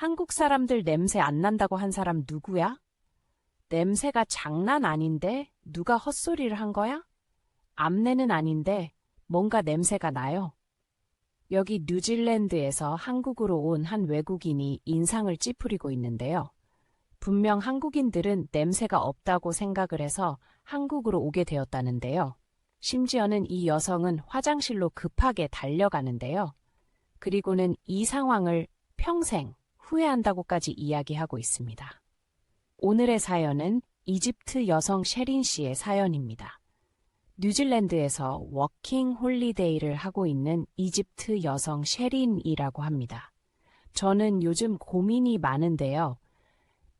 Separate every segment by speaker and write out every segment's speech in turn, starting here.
Speaker 1: 한국 사람들 냄새 안 난다고 한 사람 누구야? 냄새가 장난 아닌데 누가 헛소리를 한 거야? 암내는 아닌데 뭔가 냄새가 나요. 여기 뉴질랜드에서 한국으로 온 한 외국인이 인상을 찌푸리고 있는데요. 분명 한국인들은 냄새가 없다고 생각을 해서 한국으로 오게 되었다는데요. 심지어는 이 여성은 화장실로 급하게 달려가는데요. 그리고는 이 상황을 평생 후회한다고까지 이야기하고 있습니다. 오늘의 사연은 이집트 여성 셰린 씨의 사연입니다. 뉴질랜드에서 워킹 홀리데이를 하고 있는 이집트 여성 셰린이라고 합니다. 저는 요즘 고민이 많은데요.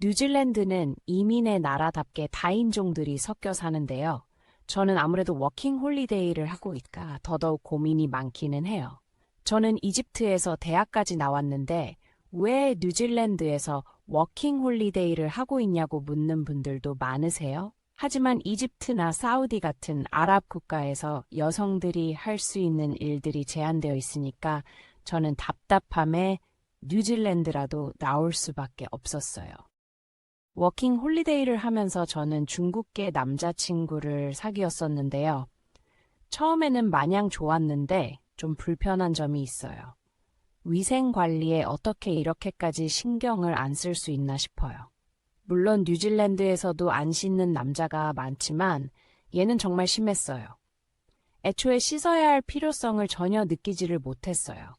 Speaker 1: 뉴질랜드는 이민의 나라답게 다인종들이 섞여 사는데요. 저는 아무래도 워킹 홀리데이를 하고 있까 더더욱 고민이 많기는 해요. 저는 이집트에서 대학까지 나왔는데 왜 뉴질랜드에서 워킹 홀리데이를 하고 있냐고 묻는 분들도 많으세요? 하지만 이집트나 사우디 같은 아랍 국가에서 여성들이 할 수 있는 일들이 제한되어 있으니까 저는 답답함에 뉴질랜드라도 나올 수밖에 없었어요. 워킹 홀리데이를 하면서 저는 중국계 남자친구를 사귀었었는데요. 처음에는 마냥 좋았는데 좀 불편한 점이 있어요. 위생 관리에 어떻게 이렇게까지 신경을 안 쓸 수 있나 싶어요. 물론 뉴질랜드에서도 안 씻는 남자가 많지만 얘는 정말 심했어요. 애초에 씻어야 할 필요성을 전혀 느끼지를 못했어요.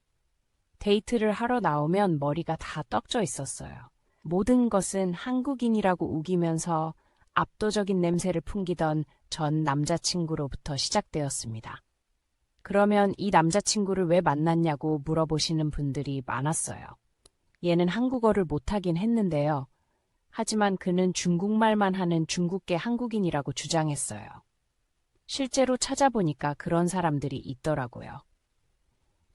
Speaker 1: 데이트를 하러 나오면 머리가 다 떡져 있었어요. 모든 것은 한국인이라고 우기면서 압도적인 냄새를 풍기던 전 남자친구로부터 시작되었습니다. 그러면 이 남자친구를 왜 만났냐고 물어보시는 분들이 많았어요. 얘는 한국어를 못하긴 했는데요. 하지만 그는 중국말만 하는 중국계 한국인이라고 주장했어요. 실제로 찾아보니까 그런 사람들이 있더라고요.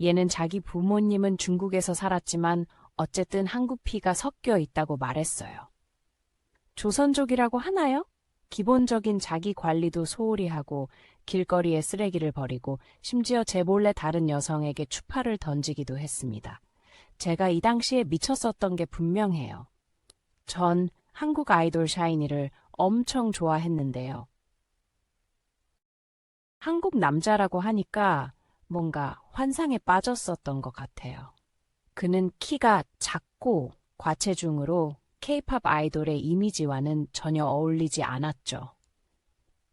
Speaker 1: 얘는 자기 부모님은 중국에서 살았지만 어쨌든 한국 피가 섞여 있다고 말했어요. 조선족이라고 하나요? 기본적인 자기 관리도 소홀히 하고 길거리에 쓰레기를 버리고 심지어 제 몰래 다른 여성에게 추파를 던지기도 했습니다. 제가 이 당시에 미쳤었던 게 분명해요. 전 한국 아이돌 샤이니를 엄청 좋아했는데요. 한국 남자라고 하니까 뭔가 환상에 빠졌었던 것 같아요. 그는 키가 작고 과체중으로 K-팝 아이돌의 이미지와는 전혀 어울리지 않았죠.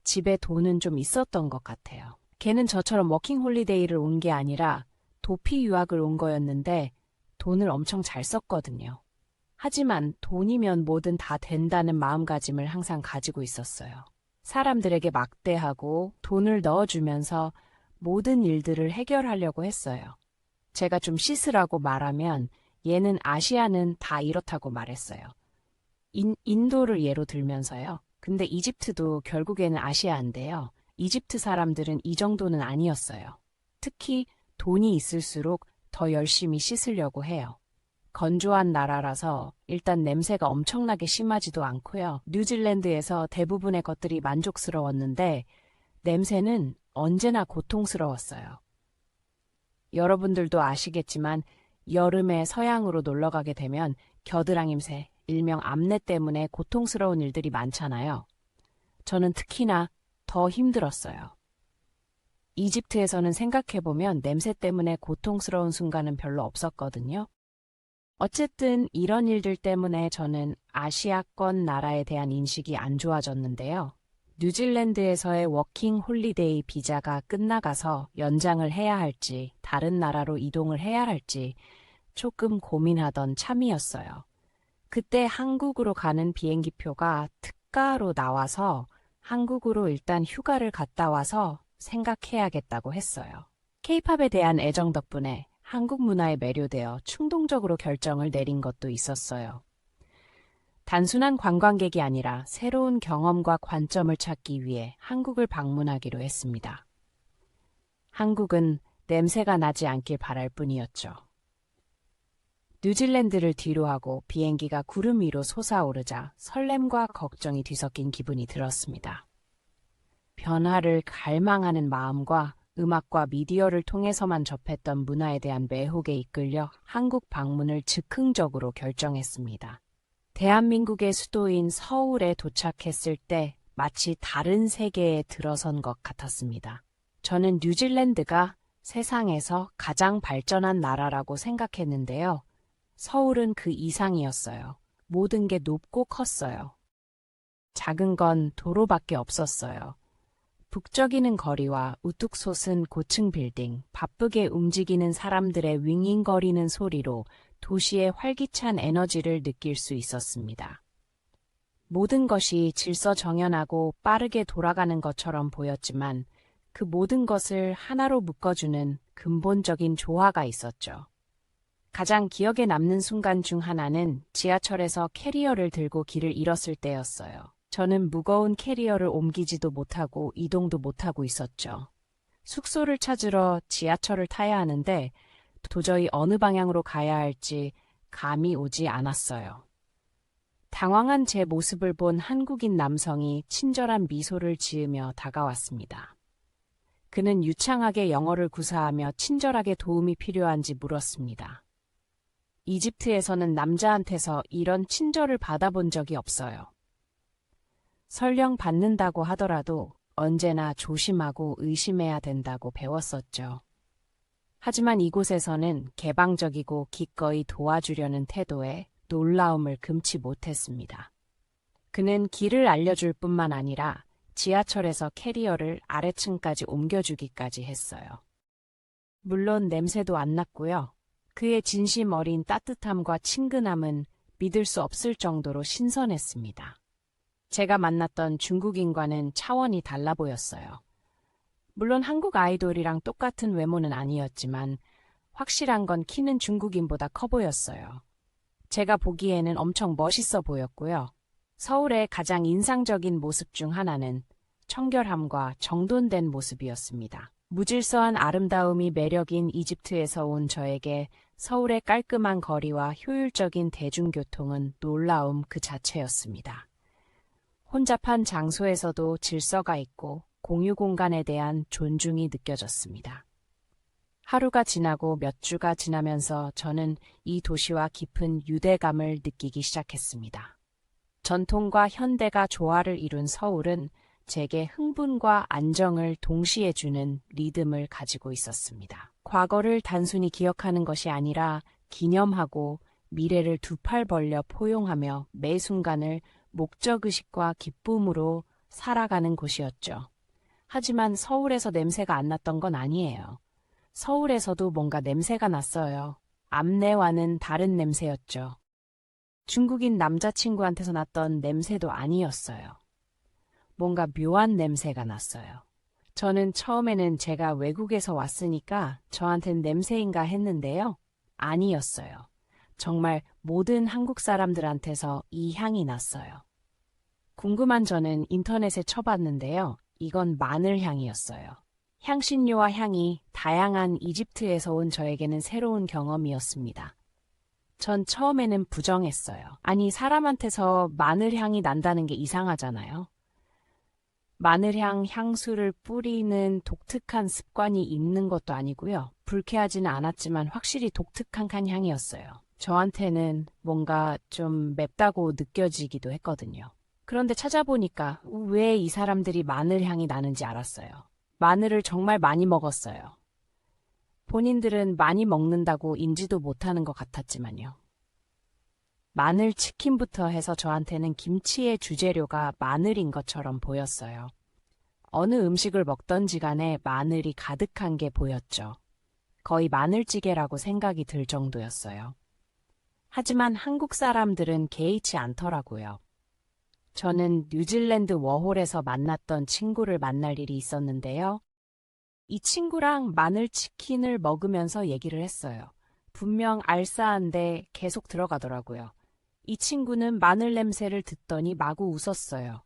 Speaker 1: 집에 돈은 좀 있었던 것 같아요. 걔는 저처럼 워킹 홀리데이를 온 게 아니라 도피 유학을 온 거였는데 돈을 엄청 잘 썼거든요. 하지만 돈이면 뭐든 다 된다는 마음가짐을 항상 가지고 있었어요. 사람들에게 막대하고 돈을 넣어주면서 모든 일들을 해결하려고 했어요. 제가 좀 씻으라고 말하면 얘는 아시아는 다 이렇다고 말했어요. 인도를 예로 들면서요. 근데 이집트도 결국에는 아시아인데요. 이집트 사람들은 이 정도는 아니었어요. 특히 돈이 있을수록 더 열심히 씻으려고 해요. 건조한 나라라서 일단 냄새가 엄청나게 심하지도 않고요. 뉴질랜드에서 대부분의 것들이 만족스러웠는데 냄새는 언제나 고통스러웠어요. 여러분들도 아시겠지만 여름에 서양으로 놀러 가게 되면 겨드랑임새, 일명 암내 때문에 고통스러운 일들이 많잖아요. 저는 특히나 더 힘들었어요. 이집트에서는 생각해보면 냄새 때문에 고통스러운 순간은 별로 없었거든요. 어쨌든 이런 일들 때문에 저는 아시아권 나라에 대한 인식이 안 좋아졌는데요. 뉴질랜드에서의 워킹 홀리데이 비자가 끝나가서 연장을 해야 할지 다른 나라로 이동을 해야 할지 조금 고민하던 참이었어요. 그때 한국으로 가는 비행기표가 특가로 나와서 한국으로 일단 휴가를 갔다 와서 생각해야겠다고 했어요. K-팝에 대한 애정 덕분에 한국 문화에 매료되어 충동적으로 결정을 내린 것도 있었어요. 단순한 관광객이 아니라 새로운 경험과 관점을 찾기 위해 한국을 방문하기로 했습니다. 한국은 냄새가 나지 않길 바랄 뿐이었죠. 뉴질랜드를 뒤로하고 비행기가 구름 위로 솟아오르자 설렘과 걱정이 뒤섞인 기분이 들었습니다. 변화를 갈망하는 마음과 음악과 미디어를 통해서만 접했던 문화에 대한 매혹에 이끌려 한국 방문을 즉흥적으로 결정했습니다. 대한민국의 수도인 서울에 도착했을 때 마치 다른 세계에 들어선 것 같았습니다. 저는 뉴질랜드가 세상에서 가장 발전한 나라라고 생각했는데요. 서울은 그 이상이었어요. 모든 게 높고 컸어요. 작은 건 도로밖에 없었어요. 북적이는 거리와 우뚝 솟은 고층 빌딩, 바쁘게 움직이는 사람들의 윙윙거리는 소리로 도시의 활기찬 에너지를 느낄 수 있었습니다. 모든 것이 질서정연하고 빠르게 돌아가는 것처럼 보였지만 그 모든 것을 하나로 묶어주는 근본적인 조화가 있었죠. 가장 기억에 남는 순간 중 하나는 지하철에서 캐리어를 들고 길을 잃었을 때였어요. 저는 무거운 캐리어를 옮기지도 못하고 이동도 못하고 있었죠. 숙소를 찾으러 지하철을 타야 하는데 도저히 어느 방향으로 가야 할지 감이 오지 않았어요. 당황한 제 모습을 본 한국인 남성이 친절한 미소를 지으며 다가왔습니다. 그는 유창하게 영어를 구사하며 친절하게 도움이 필요한지 물었습니다. 이집트에서는 남자한테서 이런 친절을 받아본 적이 없어요. 설령 받는다고 하더라도 언제나 조심하고 의심해야 된다고 배웠었죠. 하지만 이곳에서는 개방적이고 기꺼이 도와주려는 태도에 놀라움을 금치 못했습니다. 그는 길을 알려줄 뿐만 아니라 지하철에서 캐리어를 아래층까지 옮겨주기까지 했어요. 물론 냄새도 안 났고요. 그의 진심 어린 따뜻함과 친근함은 믿을 수 없을 정도로 신선했습니다. 제가 만났던 중국인과는 차원이 달라 보였어요. 물론 한국 아이돌이랑 똑같은 외모는 아니었지만 확실한 건 키는 중국인보다 커 보였어요. 제가 보기에는 엄청 멋있어 보였고요. 서울의 가장 인상적인 모습 중 하나는 청결함과 정돈된 모습이었습니다. 무질서한 아름다움이 매력인 이집트에서 온 저에게 서울의 깔끔한 거리와 효율적인 대중교통은 놀라움 그 자체였습니다. 혼잡한 장소에서도 질서가 있고 공유 공간에 대한 존중이 느껴졌습니다. 하루가 지나고 몇 주가 지나면서 저는 이 도시와 깊은 유대감을 느끼기 시작했습니다. 전통과 현대가 조화를 이룬 서울은 제게 흥분과 안정을 동시에 주는 리듬을 가지고 있었습니다. 과거를 단순히 기억하는 것이 아니라 기념하고 미래를 두 팔 벌려 포용하며 매 순간을 목적의식과 기쁨으로 살아가는 곳이었죠. 하지만 서울에서 냄새가 안 났던 건 아니에요. 서울에서도 뭔가 냄새가 났어요. 암내와는 다른 냄새였죠. 중국인 남자친구한테서 났던 냄새도 아니었어요. 뭔가 묘한 냄새가 났어요. 저는 처음에는 제가 외국에서 왔으니까 저한텐 냄새인가 했는데요. 아니었어요. 정말 모든 한국 사람들한테서 이 향이 났어요. 궁금한 저는 인터넷에 쳐봤는데요. 이건 마늘 향이었어요. 향신료와 향이 다양한 이집트에서 온 저에게는 새로운 경험이었습니다. 전 처음에는 부정했어요. 아니, 사람한테서 마늘 향이 난다는 게 이상하잖아요. 마늘향 향수를 뿌리는 독특한 습관이 있는 것도 아니고요. 불쾌하지는 않았지만 확실히 독특한 향이었어요. 저한테는 뭔가 좀 맵다고 느껴지기도 했거든요. 그런데 찾아보니까 왜 이 사람들이 마늘향이 나는지 알았어요. 마늘을 정말 많이 먹었어요. 본인들은 많이 먹는다고 인지도 못하는 것 같았지만요. 마늘 치킨부터 해서 저한테는 김치의 주재료가 마늘인 것처럼 보였어요. 어느 음식을 먹던지 간에 마늘이 가득한 게 보였죠. 거의 마늘찌개라고 생각이 들 정도였어요. 하지만 한국 사람들은 개의치 않더라고요. 저는 뉴질랜드 워홀에서 만났던 친구를 만날 일이 있었는데요. 이 친구랑 마늘치킨을 먹으면서 얘기를 했어요. 분명 알싸한데 계속 들어가더라고요. 이 친구는 마늘 냄새를 듣더니 마구 웃었어요.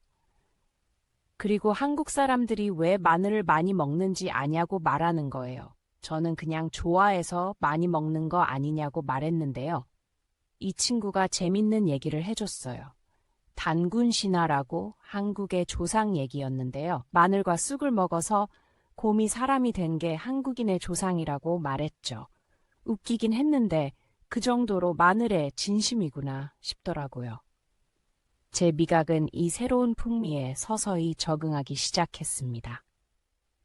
Speaker 1: 그리고 한국 사람들이 왜 마늘을 많이 먹는지 아냐고 말하는 거예요. 저는 그냥 좋아해서 많이 먹는 거 아니냐고 말했는데요. 이 친구가 재밌는 얘기를 해줬어요. 단군 신화라고 한국의 조상 얘기였는데요. 마늘과 쑥을 먹어서 곰이 사람이 된 게 한국인의 조상이라고 말했죠. 웃기긴 했는데 그 정도로 마늘의 진심이구나 싶더라고요. 제 미각은 이 새로운 풍미에 서서히 적응하기 시작했습니다.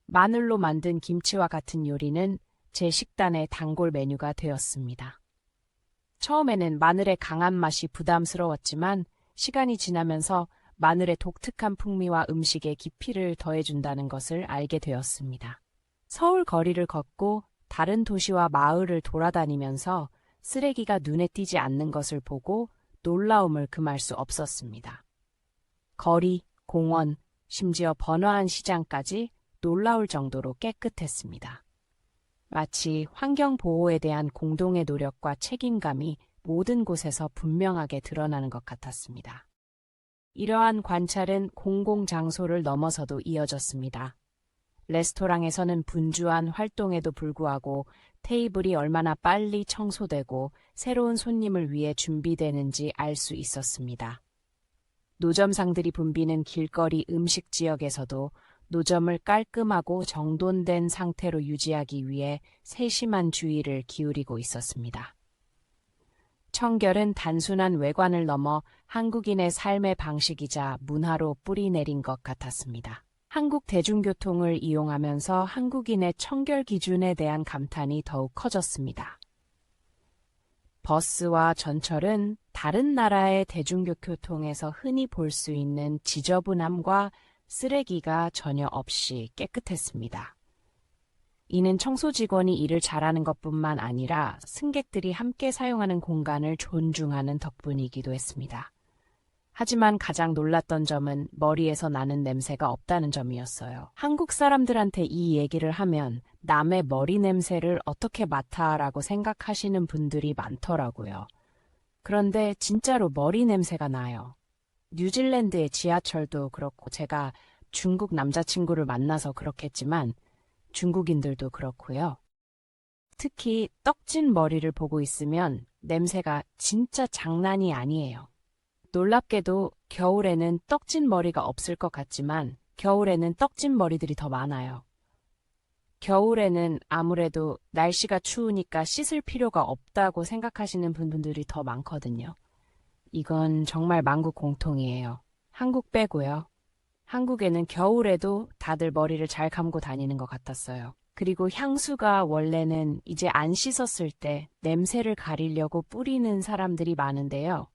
Speaker 1: 마늘로 만든 김치와 같은 요리는 제 식단의 단골 메뉴가 되었습니다. 처음에는 마늘의 강한 맛이 부담스러웠지만 시간이 지나면서 마늘의 독특한 풍미와 음식에 깊이를 더해준다는 것을 알게 되었습니다. 서울 거리를 걷고 다른 도시와 마을을 돌아다니면서 쓰레기가 눈에 띄지 않는 것을 보고 놀라움을 금할 수 없었습니다. 거리, 공원, 심지어 번화한 시장까지 놀라울 정도로 깨끗했습니다. 마치 환경 보호에 대한 공동의 노력과 책임감이 모든 곳에서 분명하게 드러나는 것 같았습니다. 이러한 관찰은 공공장소를 넘어서도 이어졌습니다. 레스토랑에서는 분주한 활동에도 불구하고 테이블이 얼마나 빨리 청소되고 새로운 손님을 위해 준비되는지 알 수 있었습니다. 노점상들이 붐비는 길거리 음식 지역에서도 노점을 깔끔하고 정돈된 상태로 유지하기 위해 세심한 주의를 기울이고 있었습니다. 청결은 단순한 외관을 넘어 한국인의 삶의 방식이자 문화로 뿌리내린 것 같았습니다. 한국 대중교통을 이용하면서 한국인의 청결 기준에 대한 감탄이 더욱 커졌습니다. 버스와 전철은 다른 나라의 대중교통에서 흔히 볼 수 있는 지저분함과 쓰레기가 전혀 없이 깨끗했습니다. 이는 청소 직원이 일을 잘하는 것뿐만 아니라 승객들이 함께 사용하는 공간을 존중하는 덕분이기도 했습니다. 하지만 가장 놀랐던 점은 머리에서 나는 냄새가 없다는 점이었어요. 한국 사람들한테 이 얘기를 하면 남의 머리 냄새를 어떻게 맡아라고 생각하시는 분들이 많더라고요. 그런데 진짜로 머리 냄새가 나요. 뉴질랜드의 지하철도 그렇고 제가 중국 남자친구를 만나서 그렇겠지만 중국인들도 그렇고요. 특히 떡진 머리를 보고 있으면 냄새가 진짜 장난이 아니에요. 놀랍게도 겨울에는 떡진 머리가 없을 것 같지만 겨울에는 떡진 머리들이 더 많아요. 겨울에는 아무래도 날씨가 추우니까 씻을 필요가 없다고 생각하시는 분들이 더 많거든요. 이건 정말 만국 공통이에요. 한국 빼고요. 한국에는 겨울에도 다들 머리를 잘 감고 다니는 것 같았어요. 그리고 향수가 원래는 이제 안 씻었을 때 냄새를 가리려고 뿌리는 사람들이 많은데요.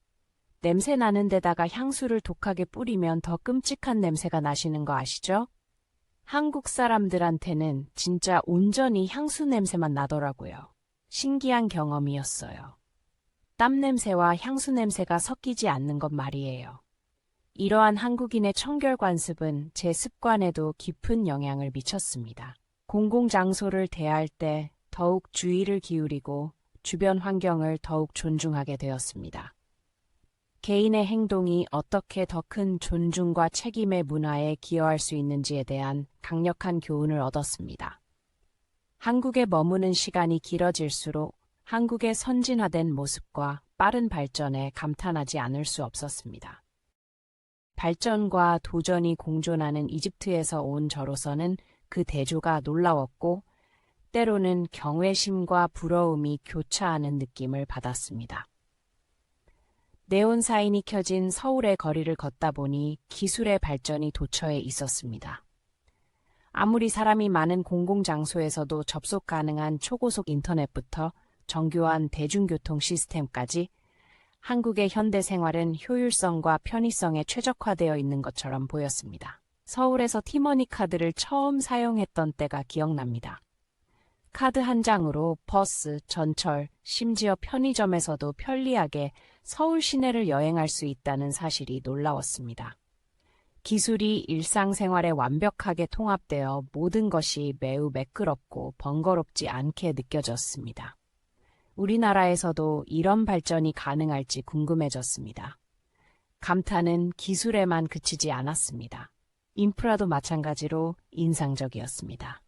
Speaker 1: 냄새 나는 데다가 향수를 독하게 뿌리면 더 끔찍한 냄새가 나시는 거 아시죠? 한국 사람들한테는 진짜 온전히 향수 냄새만 나더라고요. 신기한 경험이었어요. 땀 냄새와 향수 냄새가 섞이지 않는 것 말이에요. 이러한 한국인의 청결 관습은 제 습관에도 깊은 영향을 미쳤습니다. 공공장소를 대할 때 더욱 주의를 기울이고 주변 환경을 더욱 존중하게 되었습니다. 개인의 행동이 어떻게 더 큰 존중과 책임의 문화에 기여할 수 있는지에 대한 강력한 교훈을 얻었습니다. 한국에 머무는 시간이 길어질수록 한국의 선진화된 모습과 빠른 발전에 감탄하지 않을 수 없었습니다. 발전과 도전이 공존하는 이집트에서 온 저로서는 그 대조가 놀라웠고 때로는 경외심과 부러움이 교차하는 느낌을 받았습니다. 네온 사인이 켜진 서울의 거리를 걷다 보니 기술의 발전이 도처에 있었습니다. 아무리 사람이 많은 공공장소에서도 접속 가능한 초고속 인터넷부터 정교한 대중교통 시스템까지 한국의 현대 생활은 효율성과 편의성에 최적화되어 있는 것처럼 보였습니다. 서울에서 티머니 카드를 처음 사용했던 때가 기억납니다. 카드 한 장으로 버스, 전철, 심지어 편의점에서도 편리하게 서울 시내를 여행할 수 있다는 사실이 놀라웠습니다. 기술이 일상생활에 완벽하게 통합되어 모든 것이 매우 매끄럽고 번거롭지 않게 느껴졌습니다. 우리나라에서도 이런 발전이 가능할지 궁금해졌습니다. 감탄은 기술에만 그치지 않았습니다. 인프라도 마찬가지로 인상적이었습니다.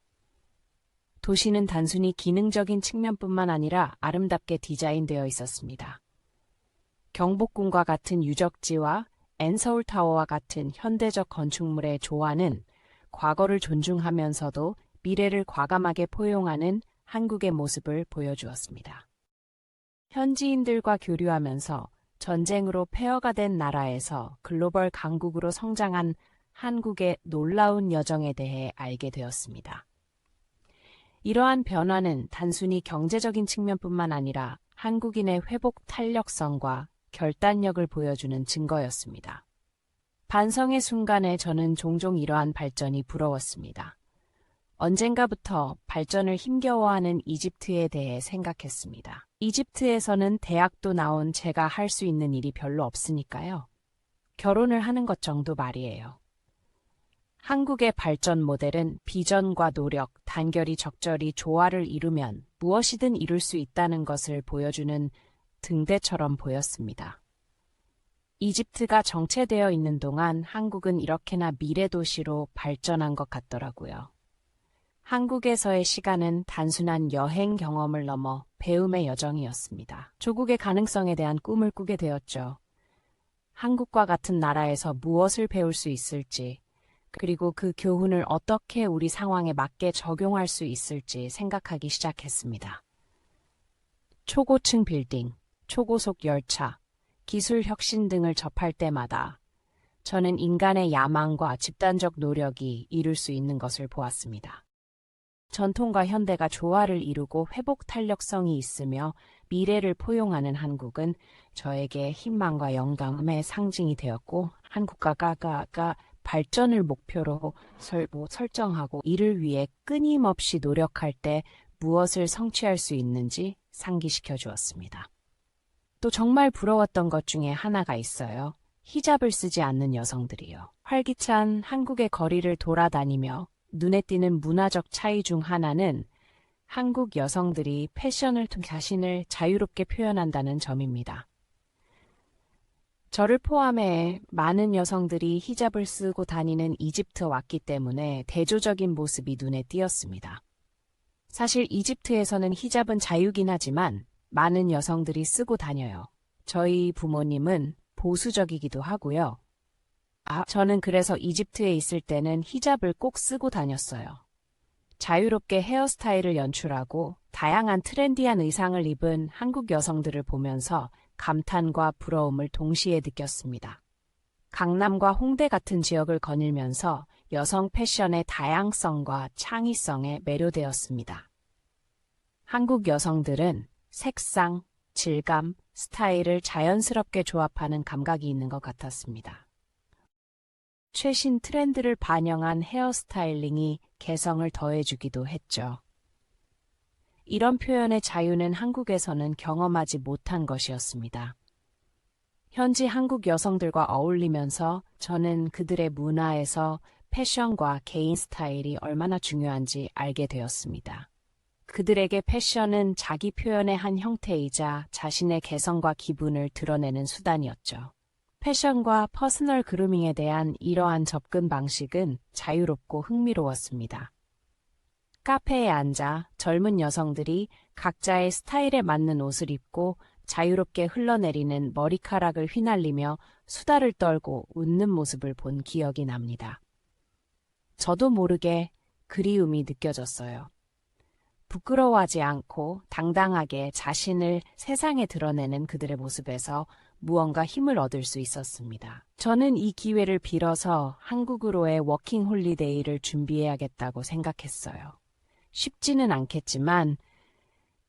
Speaker 1: 도시는 단순히 기능적인 측면뿐만 아니라 아름답게 디자인되어 있었습니다. 경복궁과 같은 유적지와 엔서울타워와 같은 현대적 건축물의 조화는 과거를 존중하면서도 미래를 과감하게 포용하는 한국의 모습을 보여주었습니다. 현지인들과 교류하면서 전쟁으로 폐허가 된 나라에서 글로벌 강국으로 성장한 한국의 놀라운 여정에 대해 알게 되었습니다. 이러한 변화는 단순히 경제적인 측면뿐만 아니라 한국인의 회복 탄력성과 결단력을 보여주는 증거였습니다. 반성의 순간에 저는 종종 이러한 발전이 부러웠습니다. 언젠가부터 발전을 힘겨워하는 이집트에 대해 생각했습니다. 이집트에서는 대학도 나온 제가 할 수 있는 일이 별로 없으니까요. 결혼을 하는 것 정도 말이에요. 한국의 발전 모델은 비전과 노력, 단결이 적절히 조화를 이루면 무엇이든 이룰 수 있다는 것을 보여주는 등대처럼 보였습니다. 이집트가 정체되어 있는 동안 한국은 이렇게나 미래 도시로 발전한 것 같더라고요. 한국에서의 시간은 단순한 여행 경험을 넘어 배움의 여정이었습니다. 조국의 가능성에 대한 꿈을 꾸게 되었죠. 한국과 같은 나라에서 무엇을 배울 수 있을지, 그리고 그 교훈을 어떻게 우리 상황에 맞게 적용할 수 있을지 생각하기 시작했습니다. 초고층 빌딩, 초고속 열차, 기술 혁신 등을 접할 때마다 저는 인간의 야망과 집단적 노력이 이룰 수 있는 것을 보았습니다. 전통과 현대가 조화를 이루고 회복 탄력성이 있으며 미래를 포용하는 한국은 저에게 희망과 영감의 상징이 되었고, 한국가가 발전을 목표로 설정하고 이를 위해 끊임없이 노력할 때 무엇을 성취할 수 있는지 상기시켜 주었습니다. 또 정말 부러웠던 것 중에 하나가 있어요. 히잡을 쓰지 않는 여성들이요. 활기찬 한국의 거리를 돌아다니며 눈에 띄는 문화적 차이 중 하나는 한국 여성들이 패션을 통해 자신을 자유롭게 표현한다는 점입니다. 저를 포함해 많은 여성들이 히잡을 쓰고 다니는 이집트에 왔기 때문에 대조적인 모습이 눈에 띄었습니다. 사실 이집트에서는 히잡은 자유긴 하지만 많은 여성들이 쓰고 다녀요. 저희 부모님은 보수적이기도 하고요. 저는 그래서 이집트에 있을 때는 히잡을 꼭 쓰고 다녔어요. 자유롭게 헤어스타일을 연출하고 다양한 트렌디한 의상을 입은 한국 여성들을 보면서 감탄과 부러움을 동시에 느꼈습니다. 강남과 홍대 같은 지역을 거닐면서 여성 패션의 다양성과 창의성에 매료되었습니다. 한국 여성들은 색상, 질감, 스타일을 자연스럽게 조합하는 감각이 있는 것 같았습니다. 최신 트렌드를 반영한 헤어스타일링이 개성을 더해주기도 했죠. 이런 표현의 자유는 한국에서는 경험하지 못한 것이었습니다. 현지 한국 여성들과 어울리면서 저는 그들의 문화에서 패션과 개인 스타일이 얼마나 중요한지 알게 되었습니다. 그들에게 패션은 자기 표현의 한 형태이자 자신의 개성과 기분을 드러내는 수단이었죠. 패션과 퍼스널 그루밍에 대한 이러한 접근 방식은 자유롭고 흥미로웠습니다. 카페에 앉아 젊은 여성들이 각자의 스타일에 맞는 옷을 입고 자유롭게 흘러내리는 머리카락을 휘날리며 수다를 떨고 웃는 모습을 본 기억이 납니다. 저도 모르게 그리움이 느껴졌어요. 부끄러워하지 않고 당당하게 자신을 세상에 드러내는 그들의 모습에서 무언가 힘을 얻을 수 있었습니다. 저는 이 기회를 빌어서 한국으로의 워킹 홀리데이를 준비해야겠다고 생각했어요. 쉽지는 않겠지만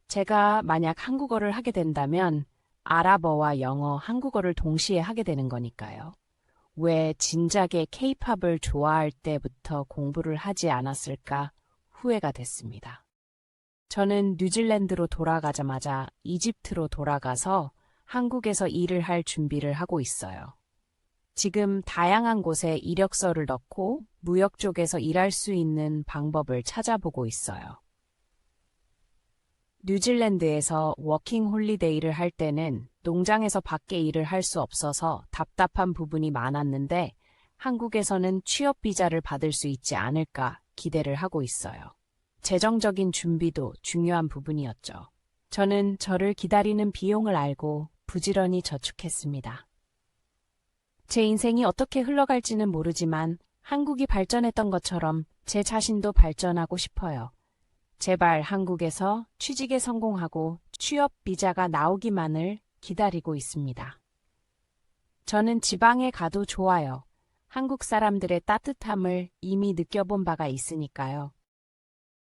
Speaker 1: 제가 만약 한국어를 하게 된다면 아랍어와 영어, 한국어를 동시에 하게 되는 거니까요. 왜 진작에 케이팝을 좋아할 때부터 공부를 하지 않았을까 후회가 됐습니다. 저는 뉴질랜드로 돌아가자마자 이집트로 돌아가서 한국에서 일을 할 준비를 하고 있어요. 지금 다양한 곳에 이력서를 넣고 무역 쪽에서 일할 수 있는 방법을 찾아보고 있어요. 뉴질랜드에서 워킹 홀리데이를 할 때는 농장에서 밖에 일을 할 수 없어서 답답한 부분이 많았는데 한국에서는 취업 비자를 받을 수 있지 않을까 기대를 하고 있어요. 재정적인 준비도 중요한 부분이었죠. 저는 저를 기다리는 비용을 알고 부지런히 저축했습니다. 제 인생이 어떻게 흘러갈지는 모르지만 한국이 발전했던 것처럼 제 자신도 발전하고 싶어요. 제발 한국에서 취직에 성공하고 취업 비자가 나오기만을 기다리고 있습니다. 저는 지방에 가도 좋아요. 한국 사람들의 따뜻함을 이미 느껴본 바가 있으니까요.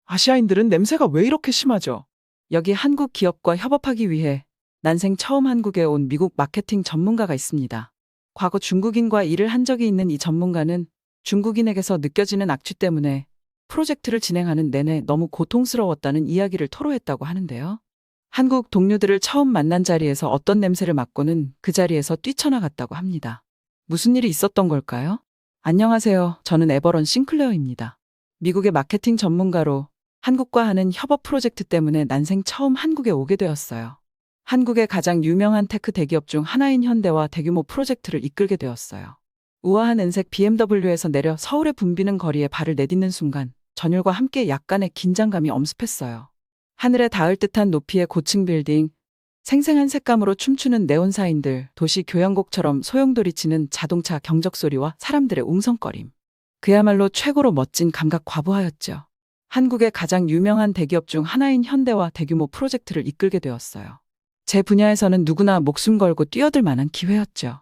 Speaker 2: 아시아인들은 냄새가 왜 이렇게 심하죠? 여기 한국 기업과 협업하기 위해 난생 처음 한국에 온 미국 마케팅 전문가가 있습니다. 과거 중국인과 일을 한 적이 있는 이 전문가는 중국인에게서 느껴지는 악취 때문에 프로젝트를 진행하는 내내 너무 고통스러웠다는 이야기를 토로했다고 하는데요. 한국 동료들을 처음 만난 자리에서 어떤 냄새를 맡고는 그 자리에서 뛰쳐나갔다고 합니다. 무슨 일이 있었던 걸까요? 안녕하세요. 저는 에버런 싱클레어입니다. 미국의 마케팅 전문가로 한국과 하는 협업 프로젝트 때문에 난생 처음 한국에 오게 되었어요. 한국의 가장 유명한 테크 대기업 중 하나인 현대와 대규모 프로젝트를 이끌게 되었어요. 우아한 은색 BMW에서 내려 서울의 붐비는 거리에 발을 내딛는 순간 전율과 함께 약간의 긴장감이 엄습했어요. 하늘에 닿을 듯한 높이의 고층 빌딩, 생생한 색감으로 춤추는 네온사인들, 도시 교향곡처럼 소용돌이치는 자동차 경적 소리와 사람들의 웅성거림. 그야말로 최고로 멋진 감각 과부하였죠. 한국의 가장 유명한 대기업 중 하나인 현대와 대규모 프로젝트를 이끌게 되었어요. 제 분야에서는 누구나 목숨 걸고 뛰어들 만한 기회였죠.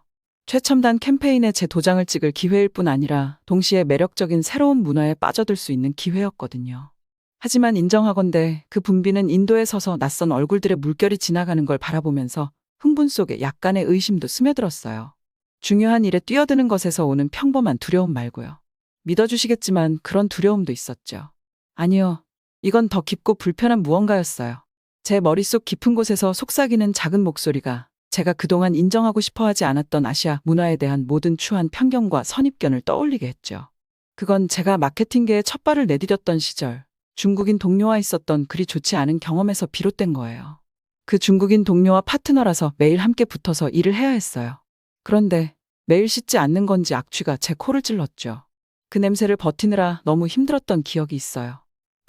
Speaker 2: 최첨단 캠페인에 제 도장을 찍을 기회일 뿐 아니라 동시에 매력적인 새로운 문화에 빠져들 수 있는 기회였거든요. 하지만 인정하건대 그 붐비는 인도에 서서 낯선 얼굴들의 물결이 지나가는 걸 바라보면서 흥분 속에 약간의 의심도 스며들었어요. 중요한 일에 뛰어드는 것에서 오는 평범한 두려움 말고요. 믿어주시겠지만 그런 두려움도 있었죠. 아니요. 이건 더 깊고 불편한 무언가였어요. 제 머릿속 깊은 곳에서 속삭이는 작은 목소리가 제가 그동안 인정하고 싶어 하지 않았던 아시아 문화에 대한 모든 추한 편견과 선입견을 떠올리게 했죠. 그건 제가 마케팅계에 첫 발을 내디뎠던 시절, 중국인 동료와 있었던 그리 좋지 않은 경험에서 비롯된 거예요. 그 중국인 동료와 파트너라서 매일 함께 붙어서 일을 해야 했어요. 그런데 매일 씻지 않는 건지 악취가 제 코를 찔렀죠. 그 냄새를 버티느라 너무 힘들었던 기억이 있어요.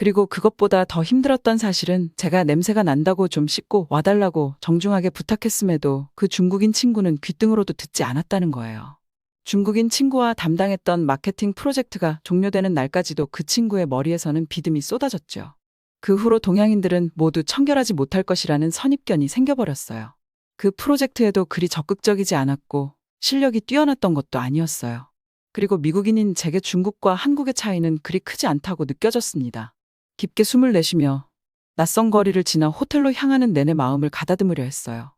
Speaker 2: 그리고 그것보다 더 힘들었던 사실은 제가 냄새가 난다고 좀 씻고 와달라고 정중하게 부탁했음에도 그 중국인 친구는 귓등으로도 듣지 않았다는 거예요. 중국인 친구와 담당했던 마케팅 프로젝트가 종료되는 날까지도 그 친구의 머리에서는 비듬이 쏟아졌죠. 그 후로 동양인들은 모두 청결하지 못할 것이라는 선입견이 생겨버렸어요. 그 프로젝트에도 그리 적극적이지 않았고 실력이 뛰어났던 것도 아니었어요. 그리고 미국인인 제게 중국과 한국의 차이는 그리 크지 않다고 느껴졌습니다. 깊게 숨을 내쉬며 낯선 거리를 지나 호텔로 향하는 내내 마음을 가다듬으려 했어요.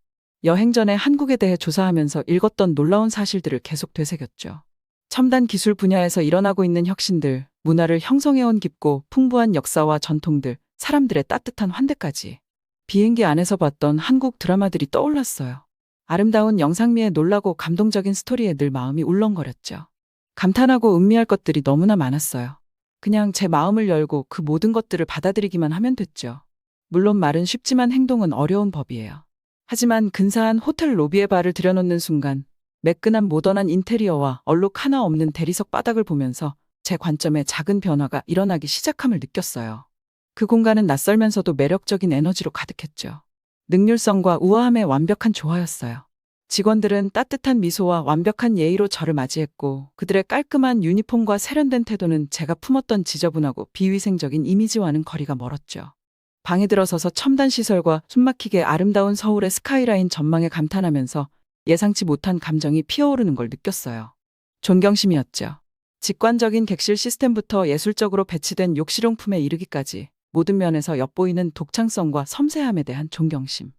Speaker 2: 여행 전에 한국에 대해 조사하면서 읽었던 놀라운 사실들을 계속 되새겼죠. 첨단 기술 분야에서 일어나고 있는 혁신들, 문화를 형성해온 깊고 풍부한 역사와 전통들, 사람들의 따뜻한 환대까지. 비행기 안에서 봤던 한국 드라마들이 떠올랐어요. 아름다운 영상미에 놀라고 감동적인 스토리에 늘 마음이 울렁거렸죠. 감탄하고 음미할 것들이 너무나 많았어요. 그냥 제 마음을 열고 그 모든 것들을 받아들이기만 하면 됐죠. 물론 말은 쉽지만 행동은 어려운 법이에요. 하지만 근사한 호텔 로비에 발을 들여놓는 순간 매끈한 모던한 인테리어와 얼룩 하나 없는 대리석 바닥을 보면서 제 관점에 작은 변화가 일어나기 시작함을 느꼈어요. 그 공간은 낯설면서도 매력적인 에너지로 가득했죠. 능률성과 우아함의 완벽한 조화였어요. 직원들은 따뜻한 미소와 완벽한 예의로 저를 맞이했고 그들의 깔끔한 유니폼과 세련된 태도는 제가 품었던 지저분하고 비위생적인 이미지와는 거리가 멀었죠. 방에 들어서서 첨단 시설과 숨막히게 아름다운 서울의 스카이라인 전망에 감탄하면서 예상치 못한 감정이 피어오르는 걸 느꼈어요. 존경심이었죠. 직관적인 객실 시스템부터 예술적으로 배치된 욕실용품에 이르기까지 모든 면에서 엿보이는 독창성과 섬세함에 대한 존경심.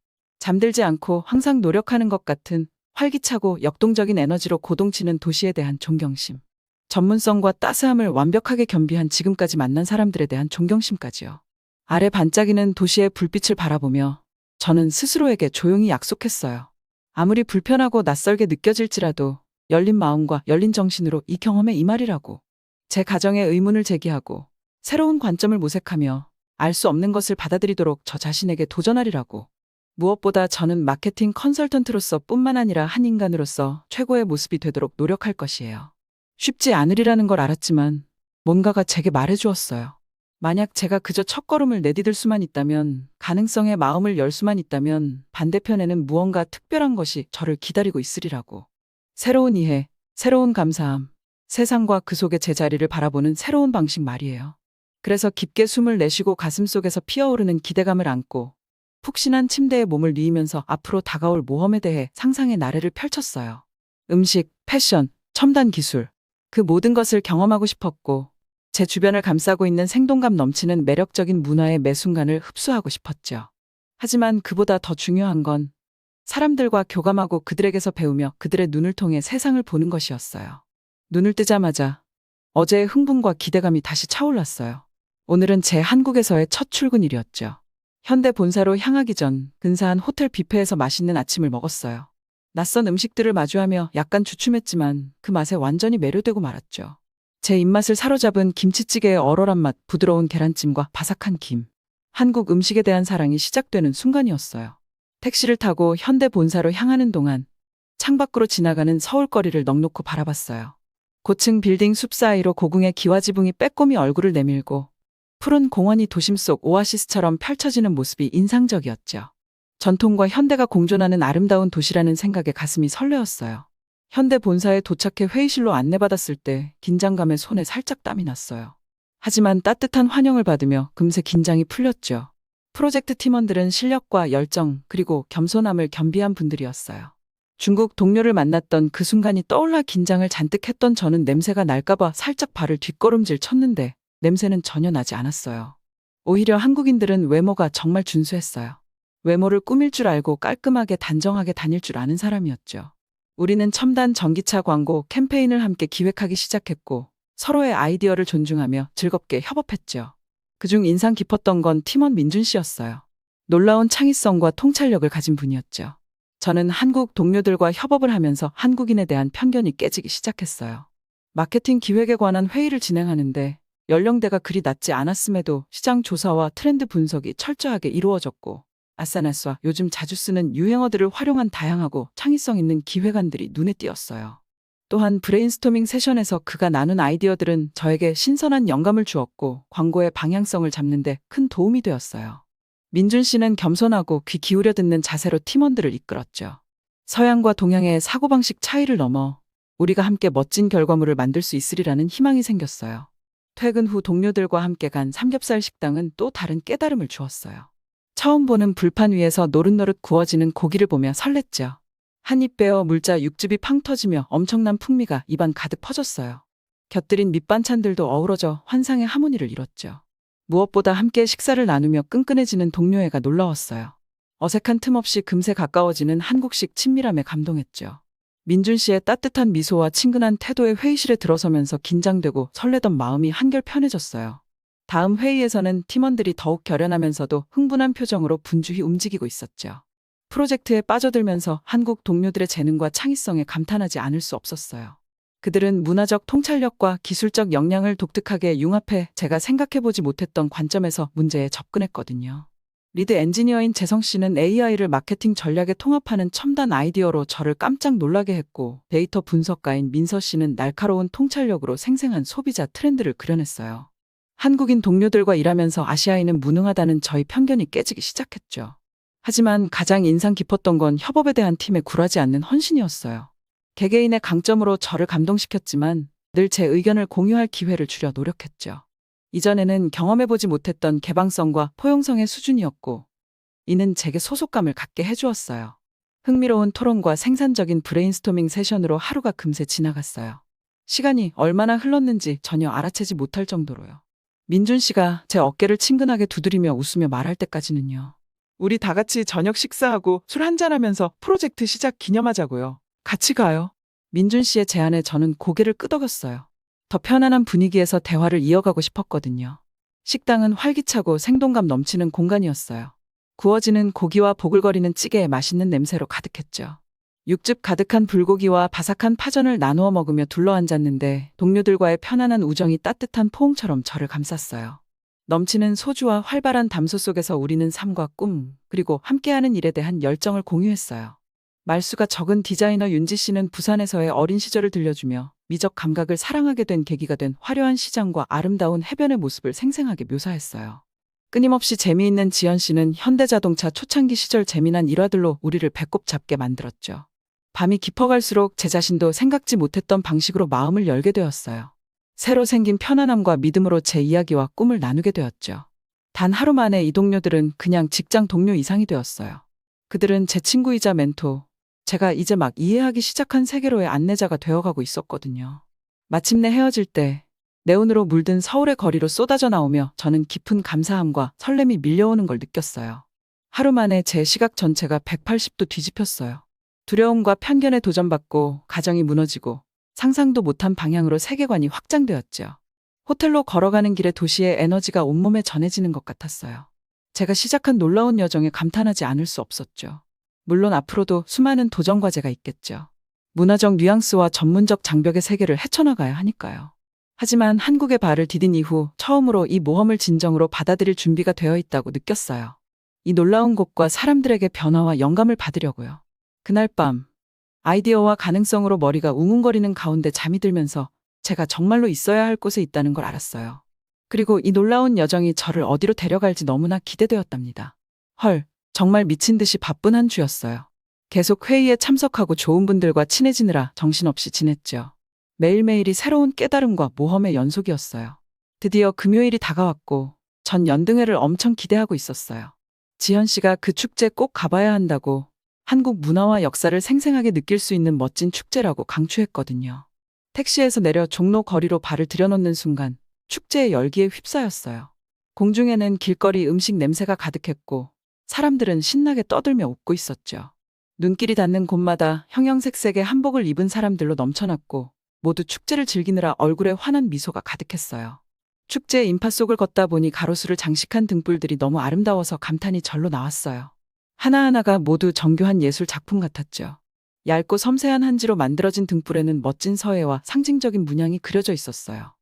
Speaker 2: 잠들지 않고 항상 노력하는 것 같은 활기차고 역동적인 에너지로 고동치는 도시에 대한 존경심. 전문성과 따스함을 완벽하게 겸비한 지금까지 만난 사람들에 대한 존경심까지요. 아래 반짝이는 도시의 불빛을 바라보며 저는 스스로에게 조용히 약속했어요. 아무리 불편하고 낯설게 느껴질지라도 열린 마음과 열린 정신으로 이 경험에 임하리라고. 제 가정에 의문을 제기하고 새로운 관점을 모색하며 알 수 없는 것을 받아들이도록 저 자신에게 도전하리라고. 무엇보다 저는 마케팅 컨설턴트로서 뿐만 아니라 한 인간으로서 최고의 모습이 되도록 노력할 것이에요. 쉽지 않으리라는 걸 알았지만 뭔가가 제게 말해주었어요. 만약 제가 그저 첫걸음을 내디딜 수만 있다면, 가능성에 마음을 열 수만 있다면 반대편에는 무언가 특별한 것이 저를 기다리고 있으리라고. 새로운 이해, 새로운 감사함, 세상과 그 속의 제자리를 바라보는 새로운 방식 말이에요. 그래서 깊게 숨을 내쉬고 가슴속에서 피어오르는 기대감을 안고 푹신한 침대에 몸을 뉘으면서 앞으로 다가올 모험에 대해 상상의 나래를 펼쳤어요. 음식, 패션, 첨단 기술, 그 모든 것을 경험하고 싶었고 제 주변을 감싸고 있는 생동감 넘치는 매력적인 문화의 매 순간을 흡수하고 싶었죠. 하지만 그보다 더 중요한 건 사람들과 교감하고 그들에게서 배우며 그들의 눈을 통해 세상을 보는 것이었어요. 눈을 뜨자마자 어제의 흥분과 기대감이 다시 차올랐어요. 오늘은 제 한국에서의 첫 출근일이었죠. 현대 본사로 향하기 전 근사한 호텔 뷔페에서 맛있는 아침을 먹었어요. 낯선 음식들을 마주하며 약간 주춤했지만 그 맛에 완전히 매료되고 말았죠. 제 입맛을 사로잡은 김치찌개의 얼얼한 맛, 부드러운 계란찜과 바삭한 김. 한국 음식에 대한 사랑이 시작되는 순간이었어요. 택시를 타고 현대 본사로 향하는 동안 창밖으로 지나가는 서울거리를 넋놓고 바라봤어요. 고층 빌딩 숲 사이로 고궁의 기와지붕이 빼꼼히 얼굴을 내밀고 푸른 공원이 도심 속 오아시스처럼 펼쳐지는 모습이 인상적이었죠. 전통과 현대가 공존하는 아름다운 도시라는 생각에 가슴이 설레었어요. 현대 본사에 도착해 회의실로 안내받았을 때 긴장감에 손에 살짝 땀이 났어요. 하지만 따뜻한 환영을 받으며 금세 긴장이 풀렸죠. 프로젝트 팀원들은 실력과 열정 그리고 겸손함을 겸비한 분들이었어요. 중국 동료를 만났던 그 순간이 떠올라 긴장을 잔뜩 했던 저는 냄새가 날까봐 살짝 발을 뒷걸음질 쳤는데 냄새는 전혀 나지 않았어요. 오히려 한국인들은 외모가 정말 준수했어요. 외모를 꾸밀 줄 알고 깔끔하게 단정하게 다닐 줄 아는 사람이었죠. 우리는 첨단 전기차 광고 캠페인을 함께 기획하기 시작했고 서로의 아이디어를 존중하며 즐겁게 협업했죠. 그중 인상 깊었던 건 팀원 민준 씨였어요. 놀라운 창의성과 통찰력을 가진 분이었죠. 저는 한국 동료들과 협업을 하면서 한국인에 대한 편견이 깨지기 시작했어요. 마케팅 기획에 관한 회의를 진행하는데 연령대가 그리 낮지 않았음에도 시장 조사와 트렌드 분석이 철저하게 이루어졌고 아싸나싸 요즘 자주 쓰는 유행어들을 활용한 다양하고 창의성 있는 기획안들이 눈에 띄었어요. 또한 브레인스토밍 세션에서 그가 나눈 아이디어들은 저에게 신선한 영감을 주었고 광고의 방향성을 잡는 데 큰 도움이 되었어요. 민준 씨는 겸손하고 귀 기울여 듣는 자세로 팀원들을 이끌었죠. 서양과 동양의 사고방식 차이를 넘어 우리가 함께 멋진 결과물을 만들 수 있으리라는 희망이 생겼어요. 퇴근 후 동료들과 함께 간 삼겹살 식당은 또 다른 깨달음을 주었어요. 처음 보는 불판 위에서 노릇노릇 구워지는 고기를 보며 설렜죠. 한입 베어 물자 육즙이 팡 터지며 엄청난 풍미가 입안 가득 퍼졌어요. 곁들인 밑반찬들도 어우러져 환상의 하모니를 이뤘죠. 무엇보다 함께 식사를 나누며 끈끈해지는 동료애가 놀라웠어요. 어색한 틈 없이 금세 가까워지는 한국식 친밀함에 감동했죠. 민준 씨의 따뜻한 미소와 친근한 태도에 회의실에 들어서면서 긴장되고 설레던 마음이 한결 편해졌어요. 다음 회의에서는 팀원들이 더욱 결연하면서도 흥분한 표정으로 분주히 움직이고 있었죠. 프로젝트에 빠져들면서 한국 동료들의 재능과 창의성에 감탄하지 않을 수 없었어요. 그들은 문화적 통찰력과 기술적 역량을 독특하게 융합해 제가 생각해보지 못했던 관점에서 문제에 접근했거든요. 리드 엔지니어인 재성 씨는 AI를 마케팅 전략에 통합하는 첨단 아이디어로 저를 깜짝 놀라게 했고 데이터 분석가인 민서 씨는 날카로운 통찰력으로 생생한 소비자 트렌드를 그려냈어요. 한국인 동료들과 일하면서 아시아인은 무능하다는 저희 편견이 깨지기 시작했죠. 하지만 가장 인상 깊었던 건 협업에 대한 팀의 굴하지 않는 헌신이었어요. 개개인의 강점으로 저를 감동시켰지만 늘 제 의견을 공유할 기회를 주려 노력했죠. 이전에는 경험해보지 못했던 개방성과 포용성의 수준이었고 이는 제게 소속감을 갖게 해주었어요. 흥미로운 토론과 생산적인 브레인스토밍 세션으로 하루가 금세 지나갔어요. 시간이 얼마나 흘렀는지 전혀 알아채지 못할 정도로요. 민준 씨가 제 어깨를 친근하게 두드리며 웃으며 말할 때까지는요. 우리 다 같이 저녁 식사하고 술 한잔하면서 프로젝트 시작 기념하자고요. 같이 가요. 민준 씨의 제안에 저는 고개를 끄덕였어요. 더 편안한 분위기에서 대화를 이어가고 싶었거든요. 식당은 활기차고 생동감 넘치는 공간이었어요. 구워지는 고기와 보글거리는 찌개에 맛있는 냄새로 가득했죠. 육즙 가득한 불고기와 바삭한 파전을 나누어 먹으며 둘러앉았는데 동료들과의 편안한 우정이 따뜻한 포옹처럼 저를 감쌌어요. 넘치는 소주와 활발한 담소 속에서 우리는 삶과 꿈, 그리고 함께하는 일에 대한 열정을 공유했어요. 말수가 적은 디자이너 윤지 씨는 부산에서의 어린 시절을 들려주며 미적 감각을 사랑하게 된 계기가 된 화려한 시장과 아름다운 해변의 모습을 생생하게 묘사했어요. 끊임없이 재미있는 지연 씨는 현대자동차 초창기 시절 재미난 일화들로 우리를 배꼽 잡게 만들었죠. 밤이 깊어갈수록 제 자신도 생각지 못했던 방식으로 마음을 열게 되었어요. 새로 생긴 편안함과 믿음으로 제 이야기와 꿈을 나누게 되었죠. 단 하루 만에 이 동료들은 그냥 직장 동료 이상이 되었어요. 그들은 제 친구이자 멘토, 제가 이제 막 이해하기 시작한 세계로의 안내자가 되어가고 있었거든요. 마침내 헤어질 때 네온으로 물든 서울의 거리로 쏟아져 나오며 저는 깊은 감사함과 설렘이 밀려오는 걸 느꼈어요. 하루 만에 제 시각 전체가 180도 뒤집혔어요. 두려움과 편견에 도전받고 가정이 무너지고 상상도 못한 방향으로 세계관이 확장되었죠. 호텔로 걸어가는 길에 도시의 에너지가 온몸에 전해지는 것 같았어요. 제가 시작한 놀라운 여정에 감탄하지 않을 수 없었죠. 물론 앞으로도 수많은 도전 과제가 있겠죠. 문화적 뉘앙스와 전문적 장벽의 세계를 헤쳐나가야 하니까요. 하지만 한국에 발을 디딘 이후 처음으로 이 모험을 진정으로 받아들일 준비가 되어 있다고 느꼈어요. 이 놀라운 곳과 사람들에게 변화와 영감을 받으려고요. 그날 밤 아이디어와 가능성으로 머리가 웅웅거리는 가운데 잠이 들면서 제가 정말로 있어야 할 곳에 있다는 걸 알았어요. 그리고 이 놀라운 여정이 저를 어디로 데려갈지 너무나 기대되었답니다. 헐, 정말 미친 듯이 바쁜 한 주였어요. 계속 회의에 참석하고 좋은 분들과 친해지느라 정신없이 지냈죠. 매일매일이 새로운 깨달음과 모험의 연속이었어요. 드디어 금요일이 다가왔고 전 연등회를 엄청 기대하고 있었어요. 지현 씨가 그 축제 꼭 가봐야 한다고 한국 문화와 역사를 생생하게 느낄 수 있는 멋진 축제라고 강추했거든요. 택시에서 내려 종로 거리로 발을 들여놓는 순간 축제의 열기에 휩싸였어요. 공중에는 길거리 음식 냄새가 가득했고 사람들은 신나게 떠들며 웃고 있었죠. 눈길이 닿는 곳마다 형형색색의 한복을 입은 사람들로 넘쳐났고 모두 축제를 즐기느라 얼굴에 환한 미소가 가득했어요. 축제의 인파 속을 걷다 보니 가로수를 장식한 등불들이 너무 아름다워서 감탄이 절로 나왔어요. 하나하나가 모두 정교한 예술 작품 같았죠. 얇고 섬세한 한지로 만들어진 등불에는 멋진 서예와 상징적인 문양이 그려져 있었어요.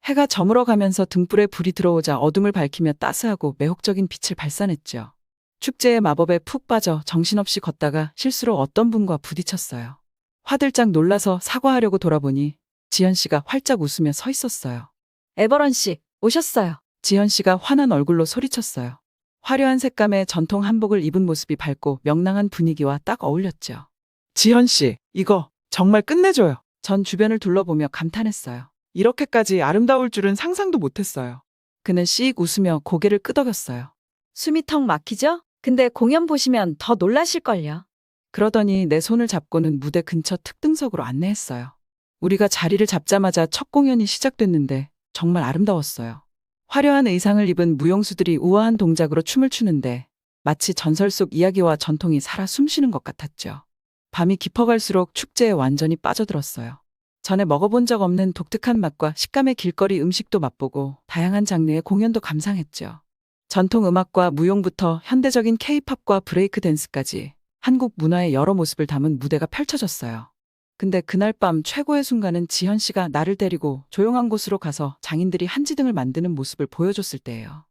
Speaker 2: 해가 저물어 가면서 등불에 불이 들어오자 어둠을 밝히며 따스하고 매혹적인 빛을 발산했죠. 축제의 마법에 푹 빠져 정신없이 걷다가 실수로 어떤 분과 부딪혔어요. 화들짝 놀라서 사과하려고 돌아보니 지현 씨가 활짝 웃으며 서 있었어요. 에버런 씨, 오셨어요. 지현 씨가 환한 얼굴로 소리쳤어요. 화려한 색감의 전통 한복을 입은 모습이 밝고 명랑한 분위기와 딱 어울렸죠. 지현 씨, 이거 정말 끝내줘요. 전 주변을 둘러보며 감탄했어요. 이렇게까지 아름다울 줄은 상상도 못했어요. 그는 씩 웃으며 고개를 끄덕였어요. 숨이 턱 막히죠? 근데 공연 보시면 더 놀라실걸요. 그러더니 내 손을 잡고는 무대 근처 특등석으로 안내했어요. 우리가 자리를 잡자마자 첫 공연이 시작됐는데 정말 아름다웠어요. 화려한 의상을 입은 무용수들이 우아한 동작으로 춤을 추는데 마치 전설 속 이야기와 전통이 살아 숨쉬는 것 같았죠. 밤이 깊어갈수록 축제에 완전히 빠져들었어요. 전에 먹어본 적 없는 독특한 맛과 식감의 길거리 음식도 맛보고 다양한 장르의 공연도 감상했죠. 전통 음악과 무용부터 현대적인 K-팝과 브레이크 댄스까지 한국 문화의 여러 모습을 담은 무대가 펼쳐졌어요. 근데 그날 밤 최고의 순간은 지현 씨가 나를 데리고 조용한 곳으로 가서 장인들이 한지등을 만드는 모습을 보여줬을 때예요.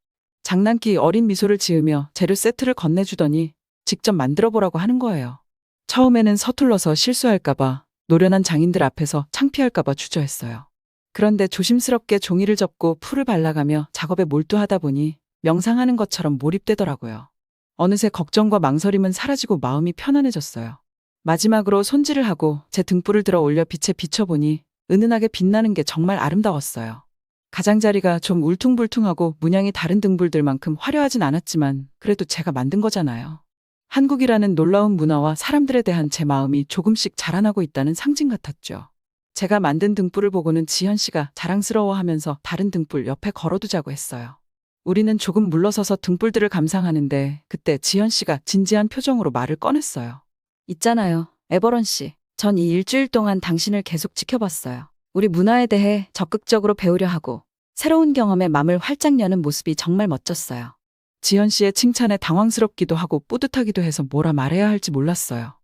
Speaker 2: 장난기 어린 미소를 지으며 재료 세트를 건네주더니 직접 만들어보라고 하는 거예요. 처음에는 서툴러서 실수할까봐 노련한 장인들 앞에서 창피할까봐 주저했어요. 그런데 조심스럽게 종이를 접고 풀을 발라가며 작업에 몰두하다 보니 명상하는 것처럼 몰입되더라고요. 어느새 걱정과 망설임은 사라지고 마음이 편안해졌어요. 마지막으로 손질을 하고 제 등불을 들어 올려 빛에 비춰보니 은은하게 빛나는 게 정말 아름다웠어요. 가장자리가 좀 울퉁불퉁하고 문양이 다른 등불들만큼 화려하진 않았지만 그래도 제가 만든 거잖아요. 한국이라는 놀라운 문화와 사람들에 대한 제 마음이 조금씩 자라나고 있다는 상징 같았죠. 제가 만든 등불을 보고는 지현 씨가 자랑스러워하면서 다른 등불 옆에 걸어두자고 했어요. 우리는 조금 물러서서 등불들을 감상하는데 그때 지현 씨가 진지한 표정으로 말을 꺼냈어요. 있잖아요, 에버런 씨. 전 이 일주일 동안 당신을 계속 지켜봤어요. 우리 문화에 대해 적극적으로 배우려 하고 새로운 경험에 맘을 활짝 여는 모습이 정말 멋졌어요. 지현 씨의 칭찬에 당황스럽기도 하고 뿌듯하기도 해서 뭐라 말해야 할지 몰랐어요.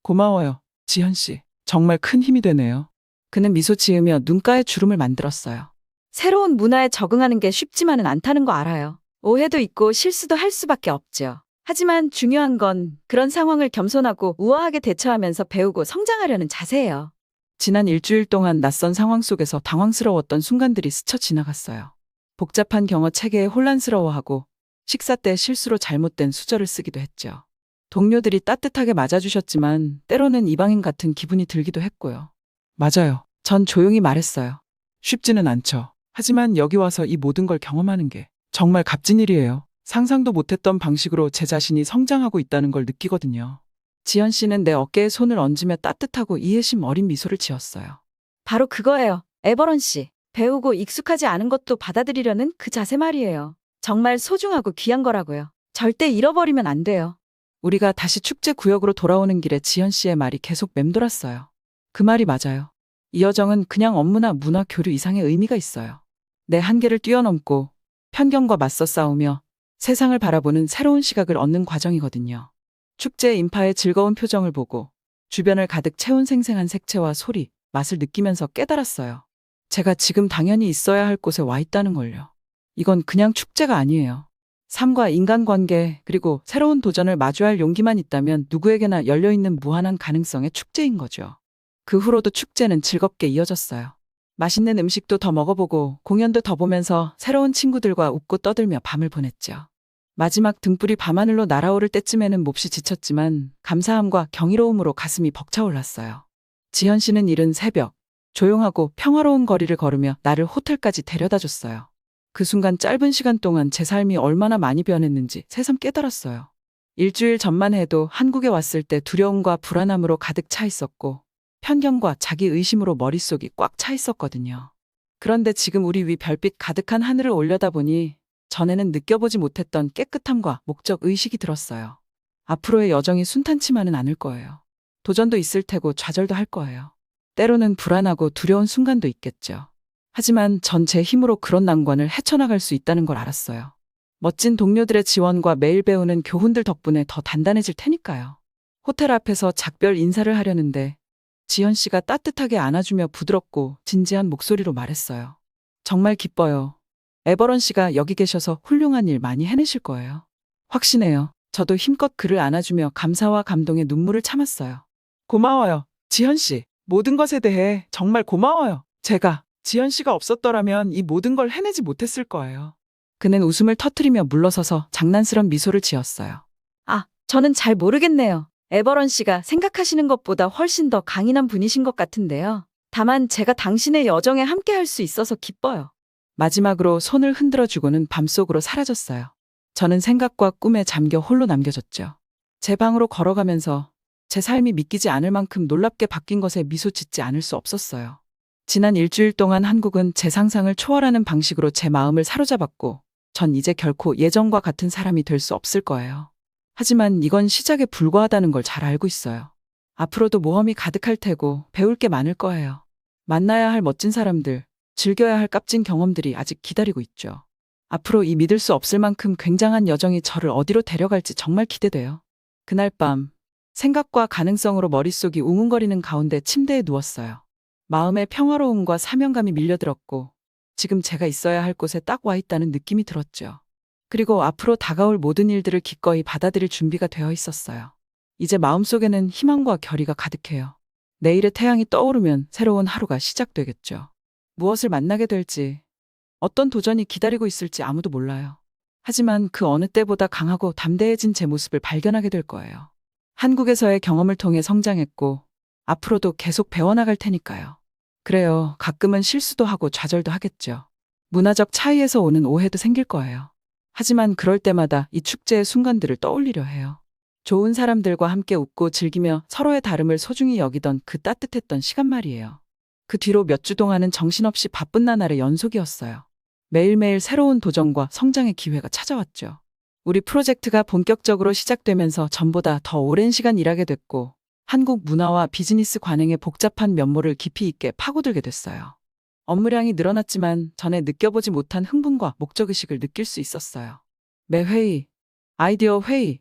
Speaker 2: 고마워요, 지현 씨. 정말 큰 힘이 되네요. 그는 미소 지으며 눈가에 주름을 만들었어요. 새로운 문화에 적응하는 게 쉽지만은 않다는 거 알아요. 오해도 있고 실수도 할 수밖에 없죠. 하지만 중요한 건 그런 상황을 겸손하고 우아하게 대처하면서 배우고 성장하려는 자세예요. 지난 일주일 동안 낯선 상황 속에서 당황스러웠던 순간들이 스쳐 지나갔어요. 복잡한 경어 체계에 혼란스러워하고 식사 때 실수로 잘못된 수저를 쓰기도 했죠. 동료들이 따뜻하게 맞아주셨지만 때로는 이방인 같은 기분이 들기도 했고요. 맞아요. 전 조용히 말했어요. 쉽지는 않죠. 하지만 여기 와서 이 모든 걸 경험하는 게 정말 값진 일이에요. 상상도 못했던 방식으로 제 자신이 성장하고 있다는 걸 느끼거든요. 지연 씨는 내 어깨에 손을 얹으며 따뜻하고 이해심 어린 미소를 지었어요. 바로 그거예요. 에버런 씨. 배우고 익숙하지 않은 것도 받아들이려는 그 자세 말이에요. 정말 소중하고 귀한 거라고요. 절대 잃어버리면 안 돼요. 우리가 다시 축제 구역으로 돌아오는 길에 지연 씨의 말이 계속 맴돌았어요. 그 말이 맞아요. 이 여정은 그냥 업무나 문화 교류 이상의 의미가 있어요. 내 한계를 뛰어넘고 편견과 맞서 싸우며 세상을 바라보는 새로운 시각을 얻는 과정이거든요. 축제 인파의 즐거운 표정을 보고 주변을 가득 채운 생생한 색채와 소리, 맛을 느끼면서 깨달았어요. 제가 지금 당연히 있어야 할 곳에 와 있다는 걸요. 이건 그냥 축제가 아니에요. 삶과 인간관계 그리고 새로운 도전을 마주할 용기만 있다면 누구에게나 열려있는 무한한 가능성의 축제인 거죠. 그 후로도 축제는 즐겁게 이어졌어요. 맛있는 음식도 더 먹어보고 공연도 더 보면서 새로운 친구들과 웃고 떠들며 밤을 보냈죠. 마지막 등불이 밤하늘로 날아오를 때쯤에는 몹시 지쳤지만 감사함과 경이로움으로 가슴이 벅차올랐어요. 지현 씨는 이른 새벽 조용하고 평화로운 거리를 걸으며 나를 호텔까지 데려다 줬어요. 그 순간 짧은 시간 동안 제 삶이 얼마나 많이 변했는지 새삼 깨달았어요. 일주일 전만 해도 한국에 왔을 때 두려움과 불안함으로 가득 차 있었고 편견과 자기 의심으로 머릿속이 꽉 차 있었거든요. 그런데 지금 우리 위 별빛 가득한 하늘을 올려다보니 전에는 느껴보지 못했던 깨끗함과 목적 의식이 들었어요. 앞으로의 여정이 순탄치만은 않을 거예요. 도전도 있을 테고 좌절도 할 거예요. 때로는 불안하고 두려운 순간도 있겠죠. 하지만 전 제 힘으로 그런 난관을 헤쳐나갈 수 있다는 걸 알았어요. 멋진 동료들의 지원과 매일 배우는 교훈들 덕분에 더 단단해질 테니까요. 호텔 앞에서 작별 인사를 하려는데 지현 씨가 따뜻하게 안아주며 부드럽고 진지한 목소리로 말했어요. 정말 기뻐요. 에버런 씨가 여기 계셔서 훌륭한 일 많이 해내실 거예요. 확신해요. 저도 힘껏 그를 안아주며 감사와 감동의 눈물을 참았어요. 고마워요. 지현 씨. 모든 것에 대해 정말 고마워요. 제가 지현 씨가 없었더라면 이 모든 걸 해내지 못했을 거예요. 그는 웃음을 터뜨리며 물러서서 장난스런 미소를 지었어요. 아, 저는 잘 모르겠네요. 에버런 씨가 생각하시는 것보다 훨씬 더 강인한 분이신 것 같은데요. 다만 제가 당신의 여정에 함께할 수 있어서 기뻐요. 마지막으로 손을 흔들어주고는 밤속으로 사라졌어요. 저는 생각과 꿈에 잠겨 홀로 남겨졌죠. 제 방으로 걸어가면서 제 삶이 믿기지 않을 만큼 놀랍게 바뀐 것에 미소 짓지 않을 수 없었어요. 지난 일주일 동안 한국은 제 상상을 초월하는 방식으로 제 마음을 사로잡았고 전 이제 결코 예전과 같은 사람이 될 수 없을 거예요. 하지만 이건 시작에 불과하다는 걸 잘 알고 있어요. 앞으로도 모험이 가득할 테고 배울 게 많을 거예요. 만나야 할 멋진 사람들, 즐겨야 할 값진 경험들이 아직 기다리고 있죠. 앞으로 이 믿을 수 없을 만큼 굉장한 여정이 저를 어디로 데려갈지 정말 기대돼요. 그날 밤 생각과 가능성으로 머릿속이 웅웅거리는 가운데 침대에 누웠어요. 마음의 평화로움과 사명감이 밀려들었고 지금 제가 있어야 할 곳에 딱 와 있다는 느낌이 들었죠. 그리고 앞으로 다가올 모든 일들을 기꺼이 받아들일 준비가 되어 있었어요. 이제 마음속에는 희망과 결의가 가득해요. 내일의 태양이 떠오르면 새로운 하루가 시작되겠죠. 무엇을 만나게 될지, 어떤 도전이 기다리고 있을지 아무도 몰라요. 하지만 그 어느 때보다 강하고 담대해진 제 모습을 발견하게 될 거예요. 한국에서의 경험을 통해 성장했고 앞으로도 계속 배워나갈 테니까요. 그래요. 가끔은 실수도 하고 좌절도 하겠죠. 문화적 차이에서 오는 오해도 생길 거예요. 하지만 그럴 때마다 이 축제의 순간들을 떠올리려 해요. 좋은 사람들과 함께 웃고 즐기며 서로의 다름을 소중히 여기던 그 따뜻했던 시간 말이에요. 그 뒤로 몇 주 동안은 정신없이 바쁜 나날의 연속이었어요. 매일매일 새로운 도전과 성장의 기회가 찾아왔죠. 우리 프로젝트가 본격적으로 시작되면서 전보다 더 오랜 시간 일하게 됐고 한국 문화와 비즈니스 관행의 복잡한 면모를 깊이 있게 파고들게 됐어요. 업무량이 늘어났지만 전에 느껴보지 못한 흥분과 목적의식을 느낄 수 있었어요. 매 회의, 아이디어 회의,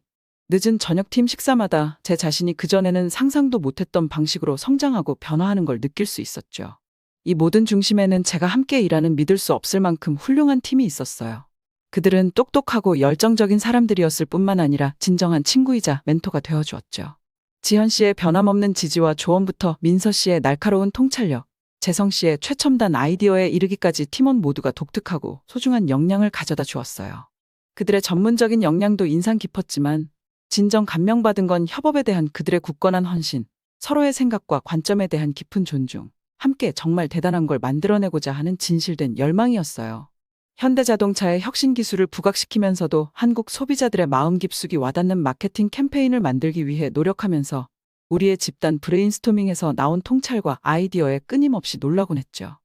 Speaker 2: 늦은 저녁팀 식사마다 제 자신이 그전에는 상상도 못했던 방식으로 성장하고 변화하는 걸 느낄 수 있었죠. 이 모든 중심에는 제가 함께 일하는 믿을 수 없을 만큼 훌륭한 팀이 있었어요. 그들은 똑똑하고 열정적인 사람들이었을 뿐만 아니라 진정한 친구이자 멘토가 되어주었죠. 지현 씨의 변함없는 지지와 조언부터 민서 씨의 날카로운 통찰력, 재성 씨의 최첨단 아이디어에 이르기까지 팀원 모두가 독특하고 소중한 역량을 가져다 주었어요. 그들의 전문적인 역량도 인상 깊었지만 진정 감명받은 건 협업에 대한 그들의 굳건한 헌신, 서로의 생각과 관점에 대한 깊은 존중, 함께 정말 대단한 걸 만들어내고자 하는 진실된 열망이었어요. 현대자동차의 혁신 기술을 부각시키면서도 한국 소비자들의 마음 깊숙이 와닿는 마케팅 캠페인을 만들기 위해 노력하면서 우리의 집단 브레인스토밍에서 나온 통찰과 아이디어에 끊임없이 놀라곤 했죠.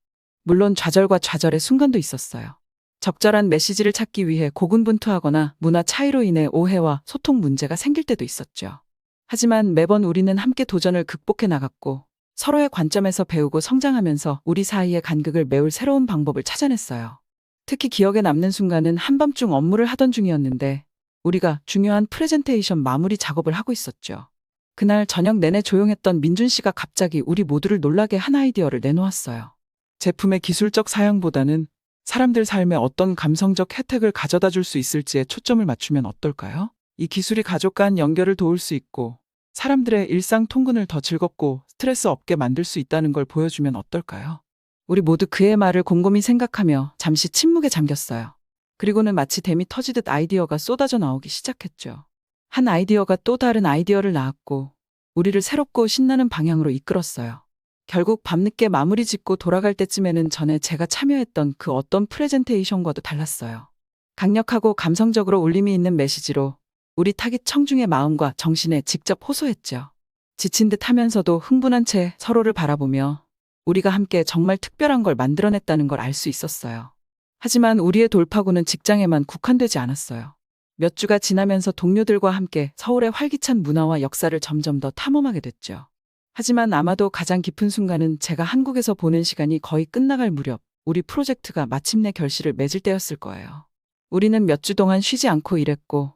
Speaker 2: 물론 좌절과 좌절의 순간도 있었어요. 적절한 메시지를 찾기 위해 고군분투하거나 문화 차이로 인해 오해와 소통 문제가 생길 때도 있었죠. 하지만 매번 우리는 함께 도전을 극복해 나갔고 서로의 관점에서 배우고 성장하면서 우리 사이의 간극을 메울 새로운 방법을 찾아냈어요. 특히 기억에 남는 순간은 한밤중 업무를 하던 중이었는데 우리가 중요한 프레젠테이션 마무리 작업을 하고 있었죠. 그날 저녁 내내 조용했던 민준 씨가 갑자기 우리 모두를 놀라게 한 아이디어를 내놓았어요. 제품의 기술적 사양보다는 사람들 삶에 어떤 감성적 혜택을 가져다 줄 수 있을지에 초점을 맞추면 어떨까요? 이 기술이 가족 간 연결을 도울 수 있고 사람들의 일상 통근을 더 즐겁고 스트레스 없게 만들 수 있다는 걸 보여주면 어떨까요? 우리 모두 그의 말을 곰곰이 생각하며 잠시 침묵에 잠겼어요. 그리고는 마치 댐이 터지듯 아이디어가 쏟아져 나오기 시작했죠. 한 아이디어가 또 다른 아이디어를 낳았고 우리를 새롭고 신나는 방향으로 이끌었어요. 결국 밤늦게 마무리 짓고 돌아갈 때쯤에는 전에 제가 참여했던 그 어떤 프레젠테이션과도 달랐어요. 강력하고 감성적으로 울림이 있는 메시지로 우리 타깃 청중의 마음과 정신에 직접 호소했죠. 지친 듯 하면서도 흥분한 채 서로를 바라보며 우리가 함께 정말 특별한 걸 만들어냈다는 걸 알 수 있었어요. 하지만 우리의 돌파구는 직장에만 국한되지 않았어요. 몇 주가 지나면서 동료들과 함께 서울의 활기찬 문화와 역사를 점점 더 탐험하게 됐죠. 하지만 아마도 가장 깊은 순간은 제가 한국에서 보낸 시간이 거의 끝나갈 무렵 우리 프로젝트가 마침내 결실을 맺을 때였을 거예요. 우리는 몇 주 동안 쉬지 않고 일했고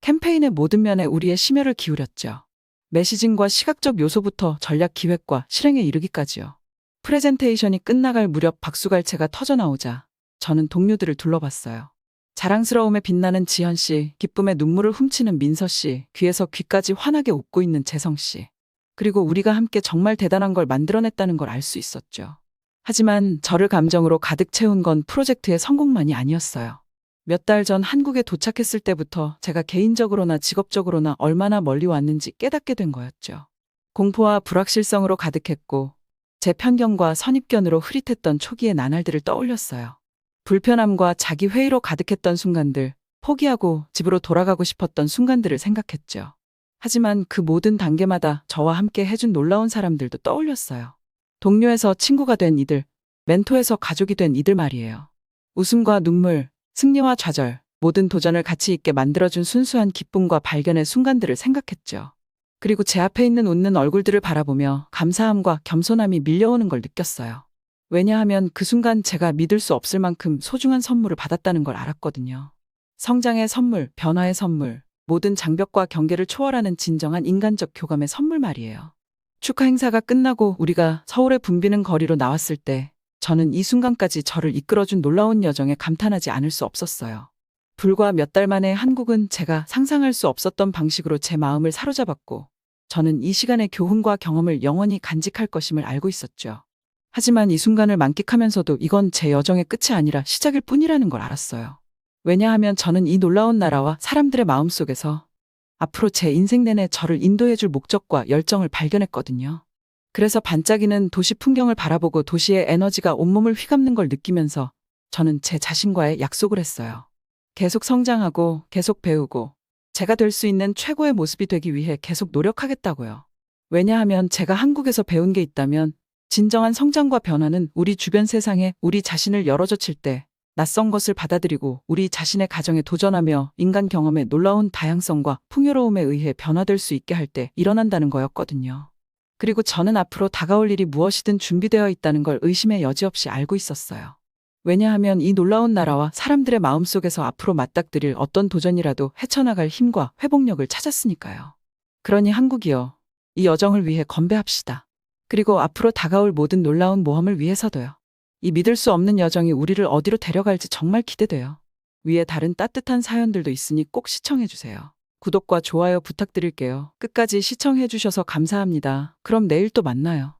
Speaker 2: 캠페인의 모든 면에 우리의 심혈을 기울였죠. 메시징과 시각적 요소부터 전략 기획과 실행에 이르기까지요. 프레젠테이션이 끝나갈 무렵 박수갈채가 터져나오자 저는 동료들을 둘러봤어요. 자랑스러움에 빛나는 지현 씨, 기쁨에 눈물을 훔치는 민서 씨, 귀에서 귀까지 환하게 웃고 있는 재성 씨. 그리고 우리가 함께 정말 대단한 걸 만들어냈다는 걸 알 수 있었죠. 하지만 저를 감정으로 가득 채운 건 프로젝트의 성공만이 아니었어요. 몇 달 전 한국에 도착했을 때부터 제가 개인적으로나 직업적으로나 얼마나 멀리 왔는지 깨닫게 된 거였죠. 공포와 불확실성으로 가득했고 제 편견과 선입견으로 흐릿했던 초기의 나날들을 떠올렸어요. 불편함과 자기 회의로 가득했던 순간들, 포기하고 집으로 돌아가고 싶었던 순간들을 생각했죠. 하지만 그 모든 단계마다 저와 함께 해준 놀라운 사람들도 떠올렸어요. 동료에서 친구가 된 이들, 멘토에서 가족이 된 이들 말이에요. 웃음과 눈물, 승리와 좌절, 모든 도전을 가치 있게 만들어준 순수한 기쁨과 발견의 순간들을 생각했죠. 그리고 제 앞에 있는 웃는 얼굴들을 바라보며 감사함과 겸손함이 밀려오는 걸 느꼈어요. 왜냐하면 그 순간 제가 믿을 수 없을 만큼 소중한 선물을 받았다는 걸 알았거든요. 성장의 선물, 변화의 선물, 모든 장벽과 경계를 초월하는 진정한 인간적 교감의 선물 말이에요. 축하 행사가 끝나고 우리가 서울의 붐비는 거리로 나왔을 때 저는 이 순간까지 저를 이끌어준 놀라운 여정에 감탄하지 않을 수 없었어요. 불과 몇 달 만에 한국은 제가 상상할 수 없었던 방식으로 제 마음을 사로잡았고 저는 이 시간의 교훈과 경험을 영원히 간직할 것임을 알고 있었죠. 하지만 이 순간을 만끽하면서도 이건 제 여정의 끝이 아니라 시작일 뿐이라는 걸 알았어요. 왜냐하면 저는 이 놀라운 나라와 사람들의 마음속에서 앞으로 제 인생 내내 저를 인도해줄 목적과 열정을 발견했거든요. 그래서 반짝이는 도시 풍경을 바라보고 도시의 에너지가 온몸을 휘감는 걸 느끼면서 저는 제 자신과의 약속을 했어요. 계속 성장하고 계속 배우고 제가 될 수 있는 최고의 모습이 되기 위해 계속 노력하겠다고요. 왜냐하면 제가 한국에서 배운 게 있다면 진정한 성장과 변화는 우리 주변 세상에 우리 자신을 열어젖힐 때 낯선 것을 받아들이고 우리 자신의 가정에 도전하며 인간 경험의 놀라운 다양성과 풍요로움에 의해 변화될 수 있게 할 때 일어난다는 거였거든요. 그리고 저는 앞으로 다가올 일이 무엇이든 준비되어 있다는 걸 의심의 여지 없이 알고 있었어요. 왜냐하면 이 놀라운 나라와 사람들의 마음속에서 앞으로 맞닥뜨릴 어떤 도전이라도 헤쳐나갈 힘과 회복력을 찾았으니까요. 그러니 한국이여, 이 여정을 위해 건배합시다. 그리고 앞으로 다가올 모든 놀라운 모험을 위해서도요. 이 믿을 수 없는 여정이 우리를 어디로 데려갈지 정말 기대돼요. 위에 다른 따뜻한 사연들도 있으니 꼭 시청해주세요. 구독과 좋아요 부탁드릴게요. 끝까지 시청해주셔서 감사합니다. 그럼 내일 또 만나요.